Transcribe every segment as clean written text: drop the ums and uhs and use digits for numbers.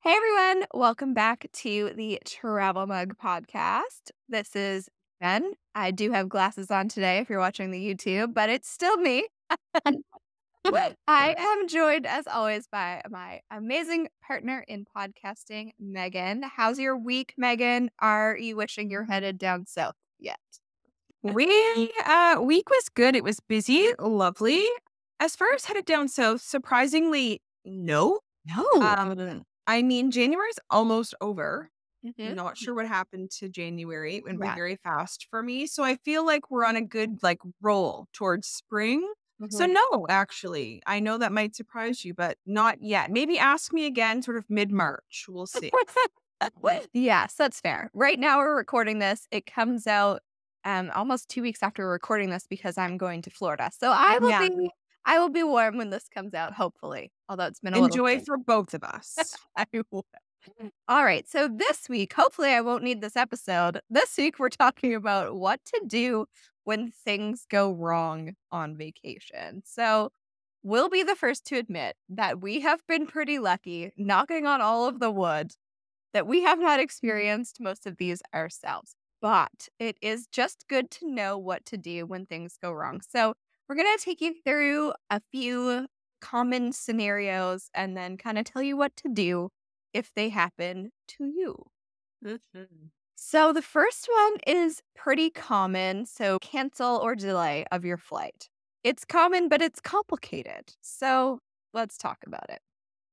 Hey everyone, welcome back to the Travel Mug podcast. This is Jen. I do have glasses on today if you're watching the YouTube, but it's still me. I am joined as always by my amazing partner in podcasting, Megan. How's your week, Megan? Are you wishing you're headed down south yet? Week was good. It was busy, lovely. As far as headed down south, surprisingly, no. No. I mean, January's almost over. Mhm. Not sure what happened to January. It went by Yeah. very fast for me. So I feel like we're on a good roll towards spring. So Mhm. no, actually. I know that might surprise you, but not yet. Maybe ask me again sort of mid-March. We'll see. Yes, that's fair. Right now we're recording this. It comes out almost 2 weeks after we're recording this because I'm going to Florida. So Yeah. I will be warm when this comes out, hopefully. Although it's been a little Enjoy chilly. for both of us. I will. All right. So this week, hopefully I won't need this episode. This week we're talking about what to do when things go wrong on vacation. So we'll be the first to admit that we have been pretty lucky, knocking on all of the wood, that we have not experienced most of these ourselves. But it is just good to know what to do when things go wrong. So we're going to take you through a few common scenarios and then kind of tell you what to do if they happen to you. Mhm. So the first one is pretty common. So cancel or delay of your flight. It's common, but it's complicated. So let's talk about it.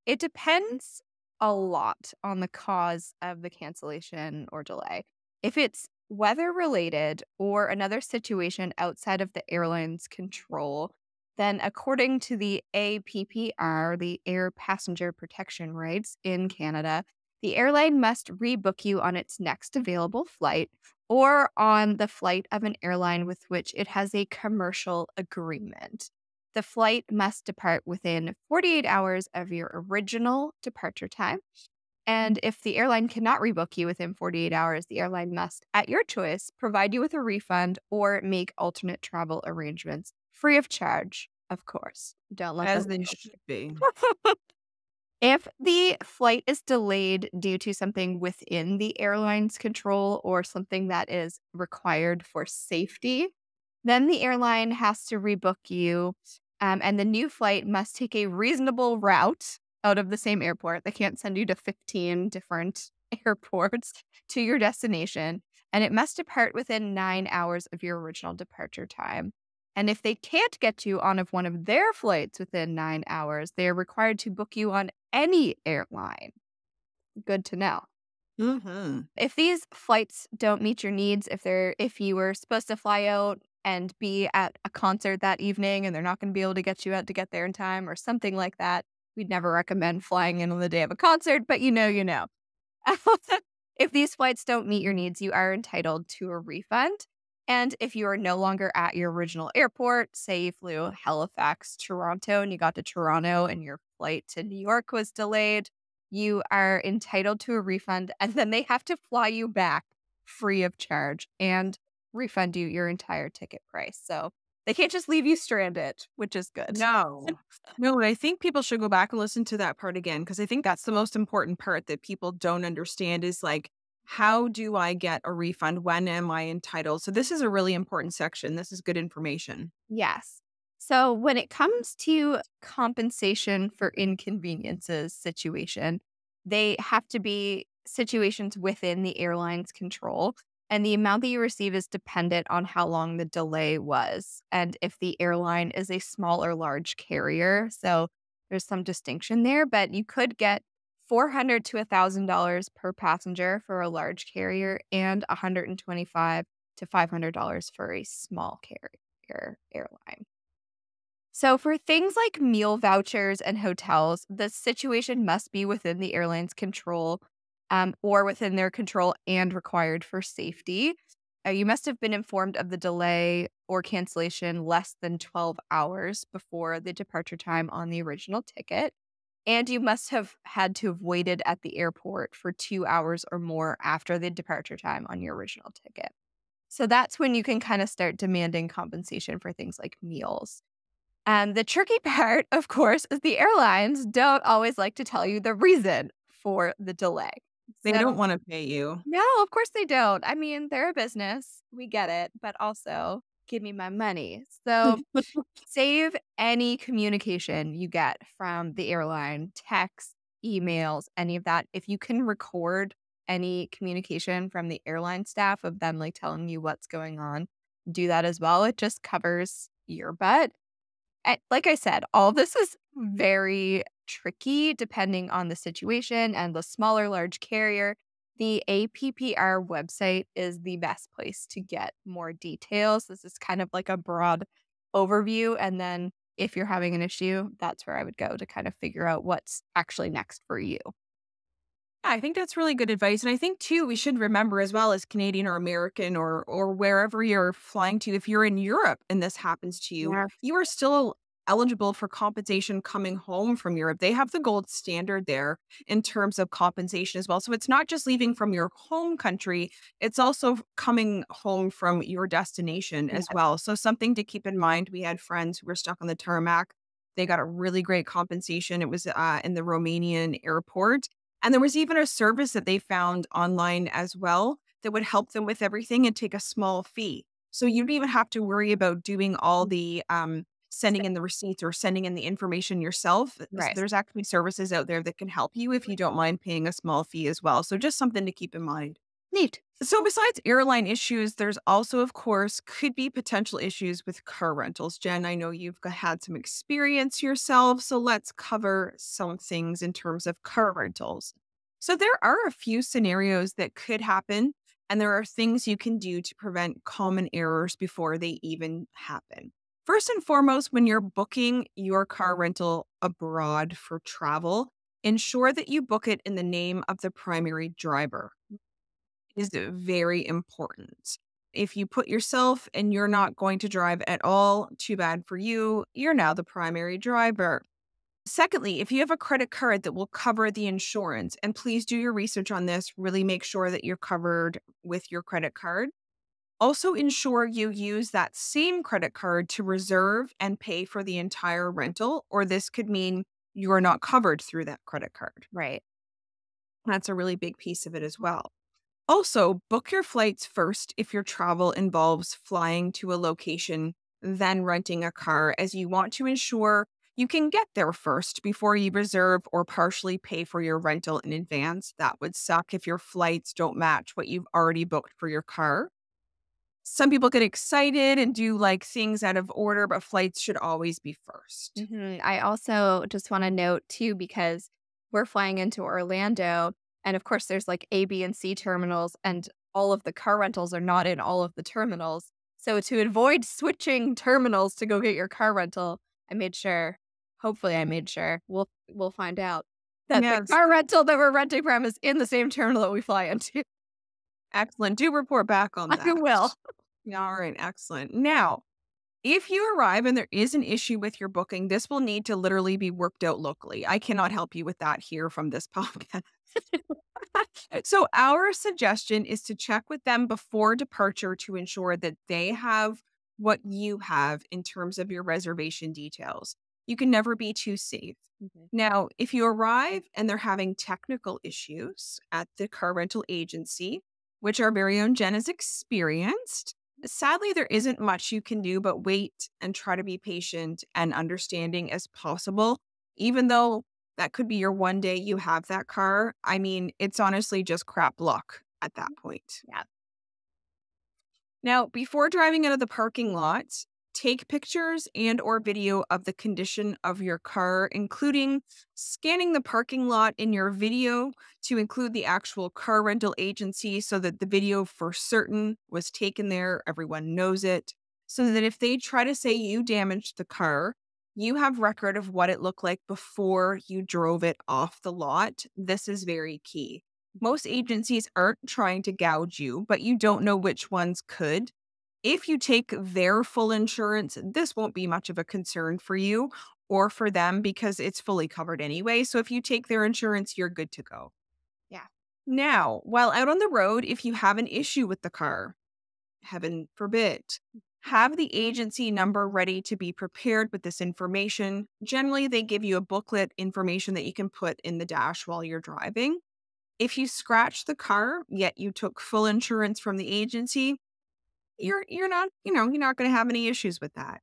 It depends a lot on the cause of the cancellation or delay. If it's weather related or another situation outside of the airline's control, then according to the APPR, the Air Passenger Protection Rights in Canada, the airline must rebook you on its next available flight or on the flight of an airline with which it has a commercial agreement. The flight must depart within 48 hours of your original departure time. And if the airline cannot rebook you within 48 hours, the airline must, at your choice, provide you with a refund or make alternate travel arrangements free of charge, of course. Don't let As them. they should be. If the flight is delayed due to something within the airline's control or something that is required for safety, then the airline has to rebook you, and the new flight must take a reasonable route out of the same airport. They can't send you to 15 different airports to your destination, and it must depart within 9 hours of your original departure time. And if they can't get you on one of their flights within 9 hours, they are required to book you on any airline. Good to know. Mhm. If these flights don't meet your needs, if you were supposed to fly out and be at a concert that evening and they're not going to be able to get you out to get there in time or something like that, we'd never recommend flying in on the day of a concert, but you know, you know. If these flights don't meet your needs, you are entitled to a refund. And if you are no longer at your original airport, say you flew Halifax, Toronto, and you got to Toronto and your flight to New York was delayed, you are entitled to a refund. And then they have to fly you back free of charge and refund you your entire ticket price. So they can't just leave you stranded, which is good. No. No, I think people should go back and listen to that part again because I think that's the most important part that people don't understand is how do I get a refund? When am I entitled? So this is a really important section. This is good information. Yes. So when it comes to compensation for inconveniences situation, they have to be situations within the airline's control. And the amount that you receive is dependent on how long the delay was and if the airline is a small or large carrier. So there's some distinction there, but you could get $400 to $1,000 per passenger for a large carrier and $125 to $500 for a small airline. So, for things like meal vouchers and hotels, the situation must be within the airline's control or within their control and required for safety. You must have been informed of the delay or cancellation less than 12 hours before the departure time on the original ticket. And you must have had to have waited at the airport for 2 hours or more after the departure time on your original ticket. So that's when you can kind of start demanding compensation for things like meals. And the tricky part, of course, is the airlines don't always like to tell you the reason for the delay. They So don't want to pay you. no, of course they don't. I mean, they're a business. We get it, but also give me my money. So save any communication you get from the airline, text, emails, any of that. If you can record any communication from the airline staff of them like telling you what's going on, do that as well. It just covers your butt. And like I said, all this is very tricky depending on the situation and the smaller, large carrier. The APPR website is the best place to get more details. This is kind of like a broad overview. And then if you're having an issue, that's where I would go to kind of figure out what's actually next for you. Yeah, I think that's really good advice. And I think too, we should remember as well as Canadian or American or wherever you're flying to, if you're in Europe and this happens to you, Yeah. you are still eligible for compensation coming home from Europe. They have the gold standard there in terms of compensation as well. So it's not just leaving from your home country, it's also coming home from your destination as Yes. well. So something to keep in mind. We had friends who were stuck on the tarmac. They got a really great compensation. It was in the Romanian airport, and there was even a service that they found online as well that would help them with everything and take a small fee. So you don't even have to worry about doing all the So- sending in the receipts or sending in the information yourself. Right. There's actually services out there that can help you if you don't mind paying a small fee as well. So just something to keep in mind. Neat. So, besides airline issues, there's also, of course, could be potential issues with car rentals. Jen, I know you've had some experience yourself, so let's cover some things in terms of car rentals. So, there are a few scenarios that could happen, and there are things you can do to prevent common errors before they even happen. First and foremost, when you're booking your car rental abroad for travel, ensure that you book it in the name of the primary driver is very important. If you put yourself and you're not going to drive at all, too bad for you. You're now the primary driver. Secondly, if you have a credit card that will cover the insurance, and please do your research on this, really make sure that you're covered with your credit card. Also, ensure you use that same credit card to reserve and pay for the entire rental, or this could mean you're not covered through that credit card. Right. That's a really big piece of it as well. Also, book your flights first if your travel involves flying to a location, then renting a car, as you want to ensure you can get there first before you reserve or partially pay for your rental in advance. That would suck if your flights don't match what you've already booked for your car. Some people get excited and do like things out of order, but flights should always be 1st. I also just want to note too, because we're flying into Orlando, and of course, there's like A, B, and C terminals, and all of the car rentals are not in all of the terminals. So to avoid switching terminals to go get your car rental, I made sure. Hopefully, I made sure. We'll find out that the Yes, car rental that we're renting from is in the same terminal that we fly into. excellent. Do report back on I that. will. All right, excellent. Now, if you arrive and there is an issue with your booking, this will need to literally be worked out locally. I cannot help you with that here from this podcast. So, our suggestion is to check with them before departure to ensure that they have what you have in terms of your reservation details. You can never be too safe. Mhm. Now, if you arrive and they're having technical issues at the car rental agency, which our very own Jen has experienced, sadly, there isn't much you can do but wait and try to be patient and understanding as possible, even though that could be your one day you have that car. I mean, it's honestly just crap luck at that point. Yeah. Now, before driving out of the parking lot, take pictures and or video of the condition of your car, including scanning the parking lot in your video to include the actual car rental agency so that the video for certain was taken there, everyone knows it, so that if they try to say you damaged the car, you have record of what it looked like before you drove it off the lot. This is very key. Most agencies aren't trying to gouge you, but you don't know which ones could. If you take their full insurance, this won't be much of a concern for you or for them because it's fully covered anyway. So if you take their insurance, you're good to go. Yeah. Now, while out on the road, if you have an issue with the car, heaven forbid, Have the agency number ready to be prepared with this information. Generally, they give you a booklet information that you can put in the dash while you're driving. If you scratch the car, yet you took full insurance from the agency, you're not, you're not going to have any issues with that.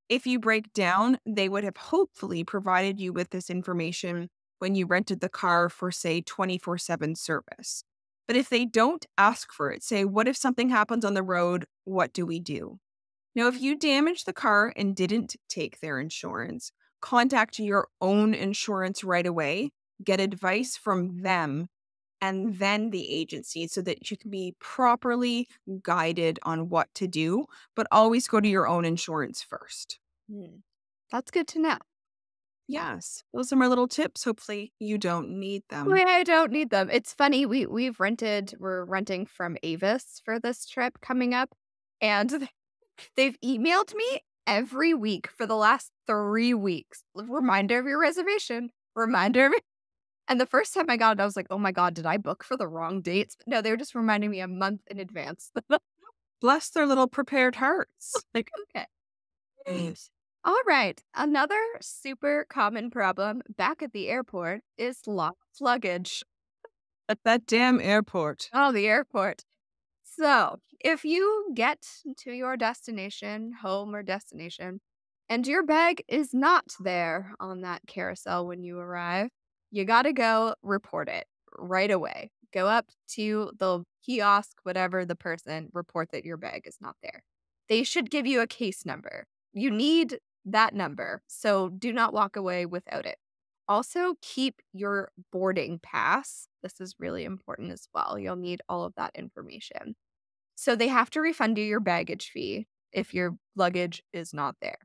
If you break down, they would have hopefully provided you with this information when you rented the car for, say, 24/7 service. But if they don't ask for it, say, what if something happens on the road? What do we do? Now, if you damage the car and didn't take their insurance, contact your own insurance right away, get advice from them, and then the agency so that you can be properly guided on what to do, but always go to your own insurance first. Hmm. That's good to know. Yes, those are my little tips. Hopefully, you don't need them. Well, I don't need them. It's funny, we're renting from Avis for this trip coming up, and they've emailed me every week for the last 3 weeks. Reminder of your reservation. Reminder of it. And the first time I got it, I was like, "Oh my god, did I book for the wrong dates?" No, they were just reminding me a month in advance. Bless their little prepared hearts. Like, okay. All right. Another super common problem back at the airport is lost luggage. At that damn airport. Oh, the airport. So, if you get to your destination, home or destination, and your bag is not there on that carousel when you arrive, you got to go report it right away. Go up to the kiosk, whatever the person, report that your bag is not there. They should give you a case number. You need that number, so do not walk away without it. Also, keep your boarding pass. This is really important as well. You'll need all of that information. So they have to refund you your baggage fee if your luggage is not there.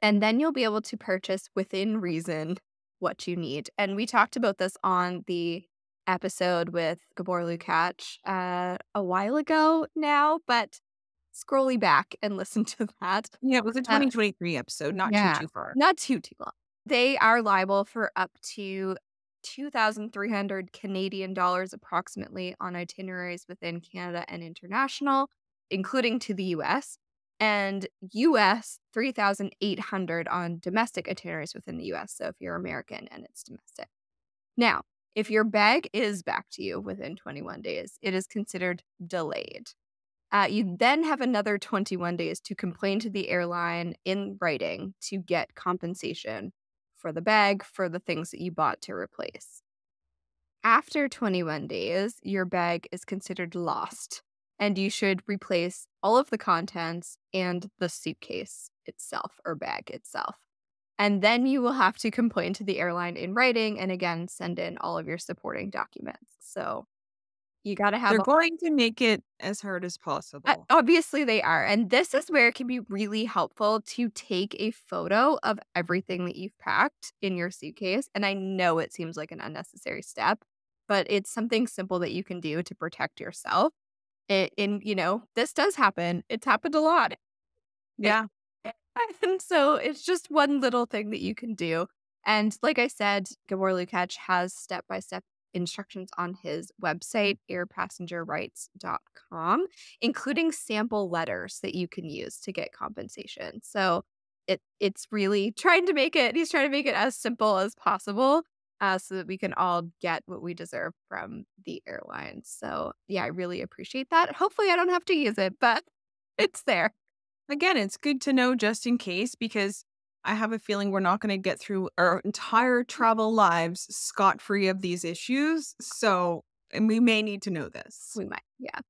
And then you'll be able to purchase within reason what you need. And we talked about this on the episode with Gabor Lukács a while ago now, but scrolly back and listen to that. Yeah, it was a Uh, 2023 episode, not yeah, too far. not too long. They are liable for up to 2,300 Canadian dollars approximately on itineraries within Canada and international, including to the US, and US 3,800 on domestic itineraries within the US. So if you're American and it's domestic. Now, if your bag is back to you within 21 days, it is considered delayed. You then have another 21 days to complain to the airline in writing to get compensation for the bag, for the things that you bought to replace. After 21 days, your bag is considered lost, and you should replace all of the contents and the suitcase itself or bag itself. And then you will have to complain to the airline in writing and again send in all of your supporting documents. So you got to have They're going to make it as hard as possible. obviously, they are, and this is where it can be really helpful to take a photo of everything that you've packed in your suitcase, and I know it seems like an unnecessary step, but it's something simple that you can do to protect yourself. This does happen. It's happened a lot. It Yeah. and so it's just one little thing that you can do, and like I said, Gabor Lukács has step-by-step instructions on his website, airpassengerrights.com, including sample letters that you can use to get compensation. So it's really he's trying to make it as simple as possible so that we can all get what we deserve from the airlines. So yeah, I really appreciate that. Hopefully I don't have to use it, but it's there. Again, it's good to know just in case because I have a feeling we're not going to get through our entire travel lives scot-free of these issues. So, and we may need to know this. We might. Yeah.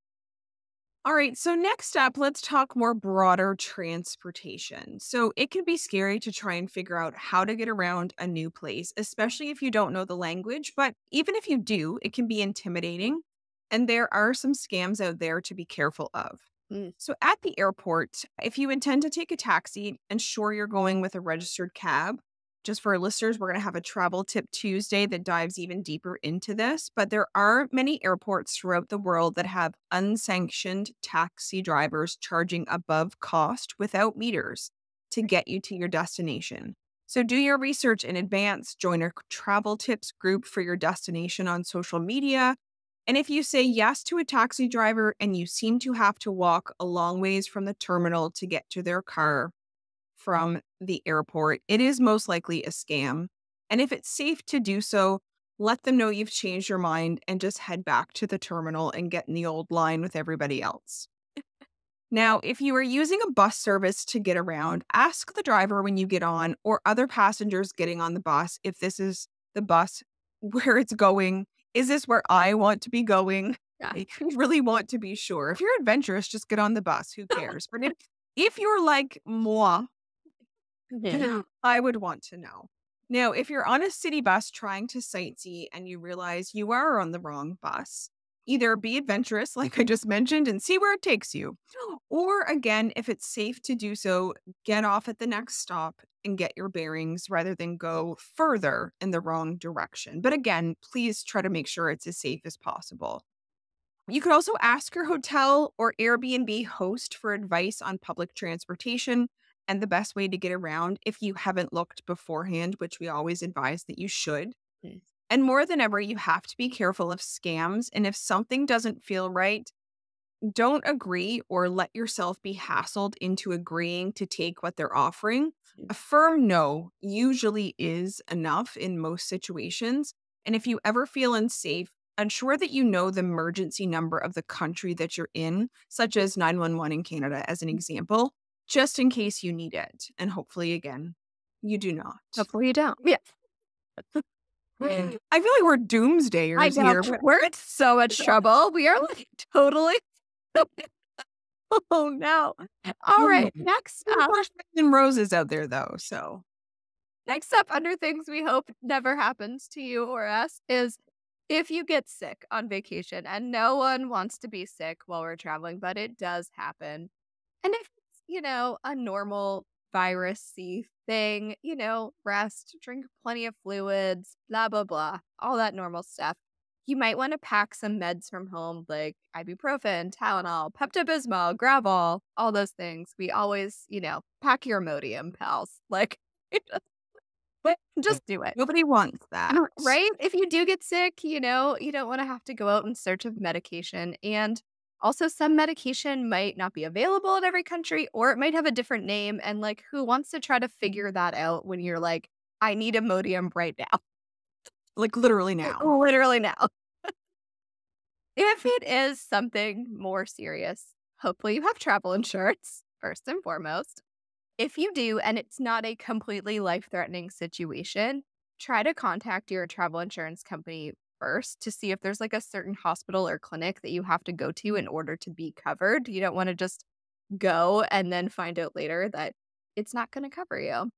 All right, so next up, let's talk more broader transportation. So, it can be scary to try and figure out how to get around a new place, especially if you don't know the language. But even if you do, it can be intimidating. And there are some scams out there to be careful of. Mm. So, at the airport, if you intend to take a taxi, ensure you're going with a registered cab. Just for our listeners, we're going to have a travel tip Tuesday that dives even deeper into this. But there are many airports throughout the world that have unsanctioned taxi drivers charging above cost without meters to get you to your destination. So do your research in advance, join our travel tips group for your destination on social media, And if you say yes to a taxi driver and you seem to have to walk a long ways from the terminal to get to their car from the airport, it is most likely a scam. And if it's safe to do so, let them know you've changed your mind and just head back to the terminal and get in the old line with everybody else. Now, if you are using a bus service to get around, ask the driver when you get on or other passengers getting on the bus if this is the bus where it's going. Is this where I want to be going? Yeah. I really want to be sure. If you're adventurous, just get on the bus. Who cares? But if you're like moi, Yeah. I would want to know. Now, if you're on a city bus trying to sightsee and you realize you are on the wrong bus, either be adventurous, like I just mentioned, and see where it takes you. Or again, if it's safe to do so, get off at the next stop and get your bearings rather than go further in the wrong direction. But again, please try to make sure it's as safe as possible. You could also ask your hotel or Airbnb host for advice on public transportation and the best way to get around if you haven't looked beforehand, which we always advise that you should. Mm. And more than ever, you have to be careful of scams. And if something doesn't feel right, don't agree or let yourself be hassled into agreeing to take what they're offering. A firm no usually is enough in most situations. And if you ever feel unsafe, ensure that you know the emergency number of the country that you're in, such as 911 in Canada, as an example, just in case you need it. And hopefully, again, you do not. Hopefully you don't. Yeah. I feel like we're I doomsdayers know. here. We're in so much trouble. We are like totally. Oh no. All right. And roses out there, though. So Next up under things we hope never happens to you or us is if you get sick on vacation, and no one wants to be sick while we're traveling, but it does happen. And if it's, a normal virus-y thing, rest, drink plenty of fluids, blah, blah, blah, all that normal stuff. You might want to pack some meds from home like ibuprofen, Tylenol, Pepto-Bismol, Gravol, all those things. We always, pack your Imodium, pals. Like, just do it. nobody wants that. Right? If you do get sick, you don't want to have to go out in search of medication. And also, some medication might not be available in every country, or it might have a different name. And like, who wants to try to figure that out when you're like, I need Imodium right now? Like literally now. Literally now. If it is something more serious, hopefully you have travel insurance, first and foremost. If you do, and it's not a completely life-threatening situation, try to contact your travel insurance company first to see if there's like a certain hospital or clinic that you have to go to in order to be covered. You don't want to just go and then find out later that it's not going to cover you.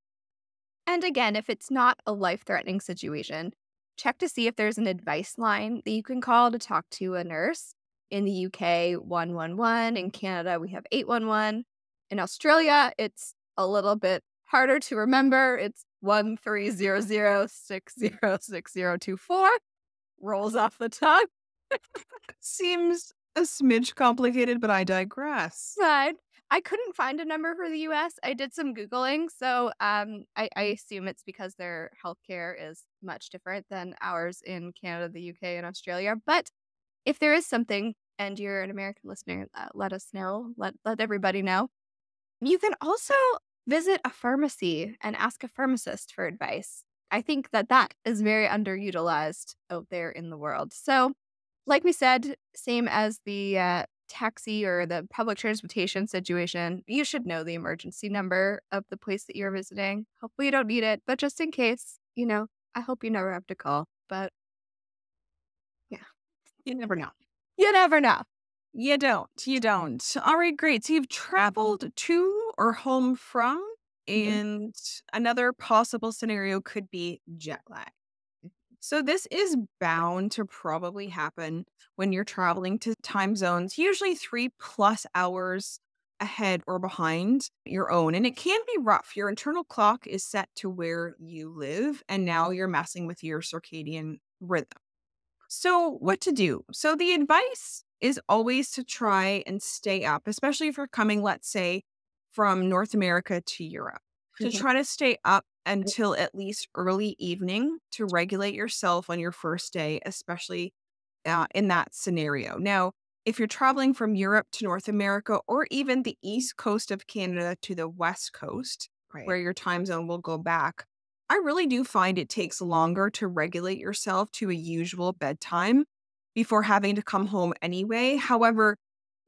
And again, if it's not a life-threatening situation, check to see if there's an advice line that you can call to talk to a nurse. In the UK, 111. In Canada, we have 811. In Australia, it's a little bit harder to remember. It's 1300606024. Rolls off the tongue. Seems a smidge complicated, but I digress. But I couldn't find a number for the US. I did some Googling, so I assume it's because their healthcare is much different than ours in Canada, the UK, and Australia. But if there is something and you're an American listener, let us know. Let everybody know. You can also visit a pharmacy and ask a pharmacist for advice. I think that is very underutilized out there in the world. So, like we said, same as the taxi or the public transportation situation, you should know the emergency number of the place that you're visiting. Hopefully you don't need it, but just in case, I hope you never have to call. But yeah, You never know. you never know. You don't. You don't. All right, great. So you've traveled to or home from, and another possible scenario could be jet lag. So this is bound to probably happen when you're traveling to time zones, usually 3+ hours ahead or behind your own. And it can be rough. Your internal clock is set to where you live, and now you're messing with your circadian rhythm. So, what to do? So, the advice is always to try and stay up, especially if you're coming, let's say, from North America to Europe, to try to stay up until at least early evening to regulate yourself on your first day, especially in that scenario. Now, if you're traveling from Europe to North America or even the east coast of Canada to the west coast, Right. where your time zone will go back, I really do find it takes longer to regulate yourself to a usual bedtime before having to come home anyway. However,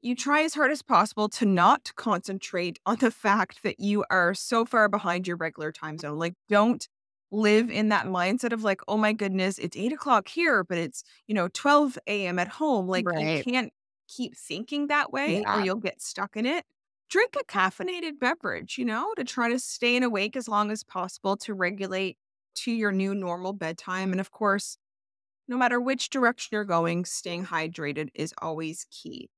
you try as hard as possible to not concentrate on the fact that you are so far behind your regular time zone. Like, don't live in that mindset of like, oh my goodness, it's 8 o'clock here, but it's, 12 a.m. at home. Like, you Right. can't keep thinking that way or Yeah. you'll get stuck in it. Drink a caffeinated beverage, to try to stay awake as long as possible to regulate to your new normal bedtime. And of course, no matter which direction you're going, staying hydrated is always key.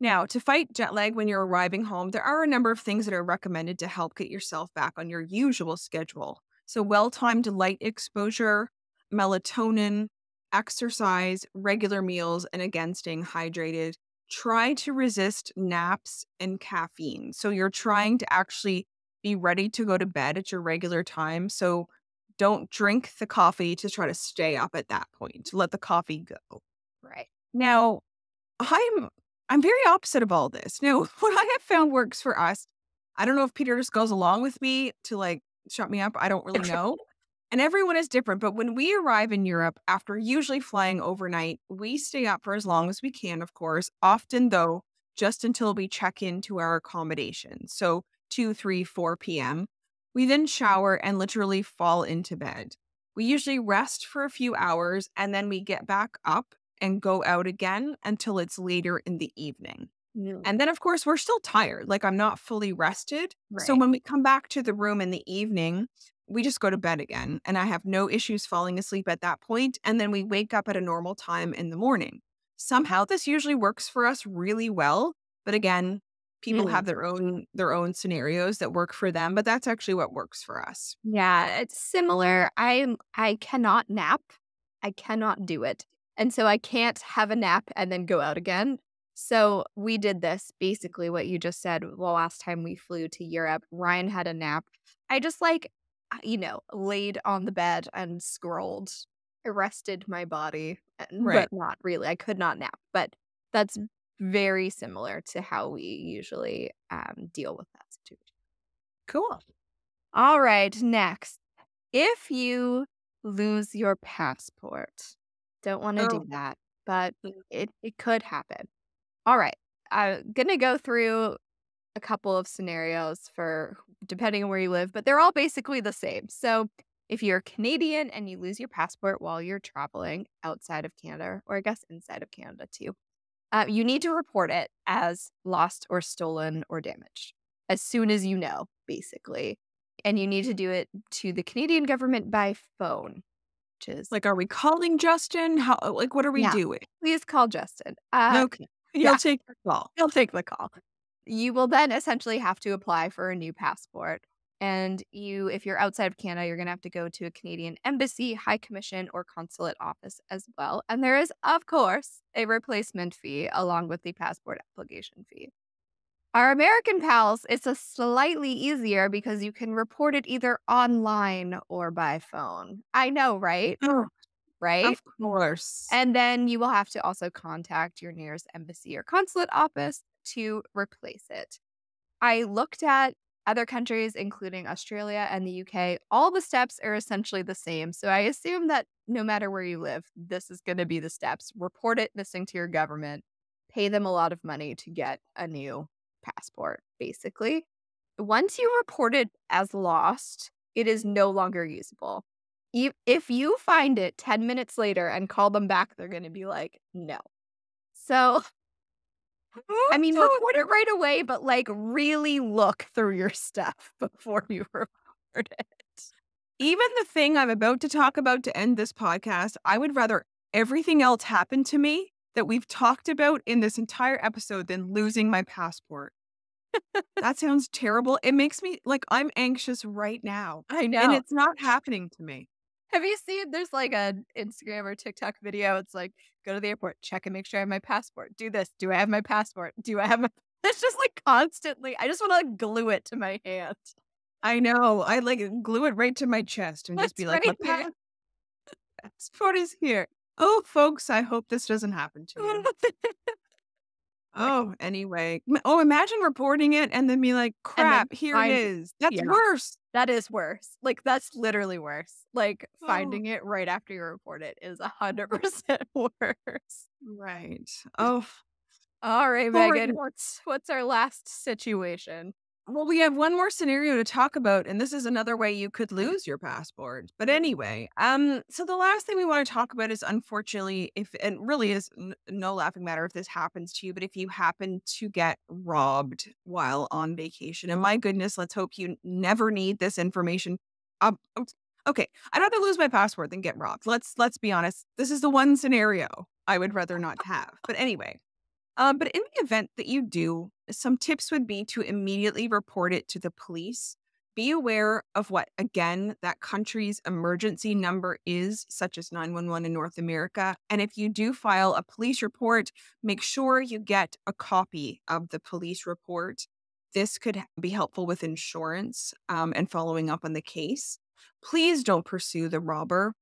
Now, to fight jet lag when you're arriving home, there are a number of things that are recommended to help get yourself back on your usual schedule. So, well timed light exposure, melatonin, exercise, regular meals, and again, staying hydrated. Try to resist naps and caffeine. So, you're trying to actually be ready to go to bed at your regular time. So, don't drink the coffee to try to stay up at that point. Let the coffee go. Right. Now, I'm I'm very opposite of all this. Now, what I have found works for us, I don't know if Peter just goes along with me to like shut me up. I don't really know. And everyone is different. But when we arrive in Europe, after usually flying overnight, we stay up for as long as we can, of course, often though, just until we check into our accommodation. So 2, 3, 4 p.m. We then shower and literally fall into bed. We usually rest for a few hours and then we get back up and go out again until it's later in the evening. Mm. And then, of course, we're still tired. Like, I'm not fully rested. So Right. when we come back to the room in the evening, we just go to bed again. And I have no issues falling asleep at that point. And then we wake up at a normal time in the morning. Somehow this usually works for us really well. But again, people Mm. have their own scenarios that work for them, but that's actually what works for us. Yeah, it's similar. I cannot nap. I cannot do it. And so I can't have a nap and then go out again. So we did this basically what you just said the last time we flew to Europe. Ryan had a nap. I just laid on the bed and scrolled. I rested my body, Right. but not really. I could not nap. But that's very similar to how we usually deal with that situation. Cool. All right, next. If you lose your passport, don't want to do Oh, that, but it could happen. All right. I'm going to go through a couple of scenarios for depending on where you live, but they're all basically the same. So, if you're Canadian and you lose your passport while you're traveling outside of Canada, or I guess inside of Canada too, you need to report it as lost or stolen or damaged as soon as you know, basically. And you need to do it to the Canadian government by phone, which is, like, are we calling Justin? How, like, what are we yeah, doing? please call Justin. Okay. You'll Yeah, take the call. he'll take the call. You will then essentially have to apply for a new passport. And if you're outside of Canada, you're going to have to go to a Canadian embassy, high commission, or consulate office as well. And there is, of course, a replacement fee along with the passport application fee. Our American pals, it's a slightly easier because you can report it either online or by phone. I know, right? Oh, Right? of course. And then you will have to also contact your nearest embassy or consulate office to replace it. I looked at other countries, including Australia and the UK. All the steps are essentially the same. So I assume that no matter where you live, this is going to be the steps. Report it missing to your government, pay them a lot of money to get a new passport, basically. Once you report it as lost, it is no longer usable. If you find it 10 minutes later and call them back, they're going to be like, no. So I mean, report it right away, but, like, really look through your stuff before you report it. Even the thing I'm about to talk about to end this podcast, I would rather everything else happen to me that we've talked about in this entire episode than losing my passport. That sounds terrible. It makes me like I'm anxious right now, I and know. it's not happening to me. Have you seen there's, like, an Instagram or TikTok video, it's like, "Go to the airport, check and make sure I have my passport. Do this. Do I have my passport? Do I have my" It's just, like, constantly I just wanna, like, glue it to my hand. I know. I like glue it right to my chest and just It's be like, my right there. passport is here. Oh, folks, I hope this doesn't happen to you. Oh, anyway. Oh, imagine reporting it and then be like, And then crap, here it find is. That's yeah, worse. that is worse. Like, that's literally worse. Like, Oh, finding it right after you report it is 100% worse. right. Oh, All right, poor. Megan, what's our last situation? Well, we have one more scenario to talk about, and this is another way you could lose your passport. But anyway, so the last thing we want to talk about is unfortunately, if it really is no laughing matter if this happens to you, but if you happen to get robbed while on vacation, and my goodness, let's hope you never need this information. Okay, I'd rather lose my passport than get robbed. Let's be honest. This is the one scenario I would rather not have. But anyway, but in the event that you do, some tips would be to immediately report it to the police. Be aware of what, again, that country's emergency number is, such as 911 in North America. And if you do file a police report, make sure you get a copy of the police report. This could be helpful with insurance and following up on the case. Please don't pursue the robber.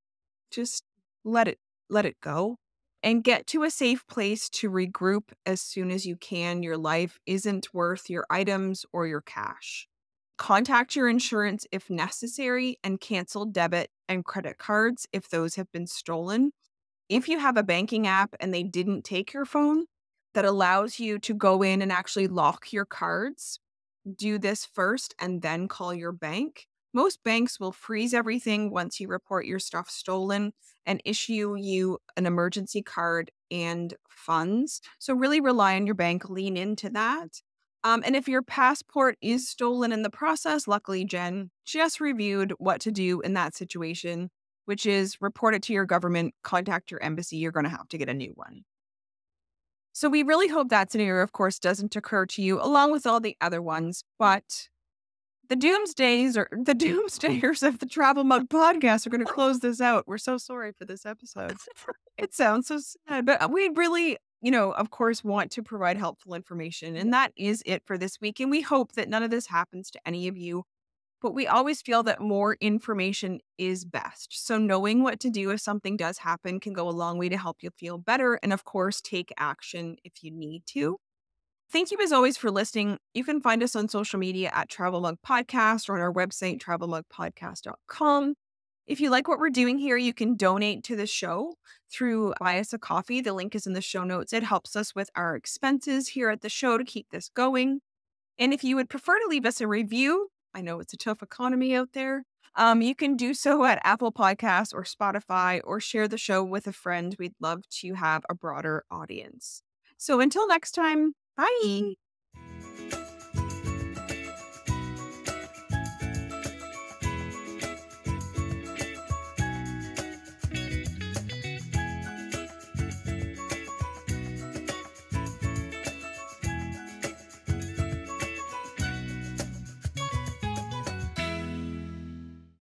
Just let it let it go and get to a safe place to regroup as soon as you can. Your life isn't worth your items or your cash. Contact your insurance if necessary and cancel debit and credit cards if those have been stolen. If you have a banking app and they didn't take your phone, that allows you to go in and actually lock your cards, do this first and then call your bank. Most banks will freeze everything once you report your stuff stolen and issue you an emergency card and funds. So, really rely on your bank, lean into that. And if your passport is stolen in the process, luckily, Jen just reviewed what to do in that situation, which is report it to your government, contact your embassy. You're going to have to get a new one. So we really hope that scenario, of course, doesn't occur to you, along with all the other ones. But the doomsdayers of the Travel Mug podcast are going to close this out. We're so sorry for this episode. It sounds so sad, but we really, of course, want to provide helpful information. And that is it for this week. And we hope that none of this happens to any of you. But we always feel that more information is best. So knowing what to do if something does happen can go a long way to help you feel better. And of course, take action if you need to. Thank you as always for listening. You can find us on social media at Travel Mug Podcast or on our website, travelmugpodcast.com. If you like what we're doing here, you can donate to the show through Buy Us a Coffee. The link is in the show notes. It helps us with our expenses here at the show to keep this going. And if you would prefer to leave us a review, I know it's a tough economy out there. You can do so at Apple Podcasts or Spotify or share the show with a friend. We'd love to have a broader audience. So until next time, bye.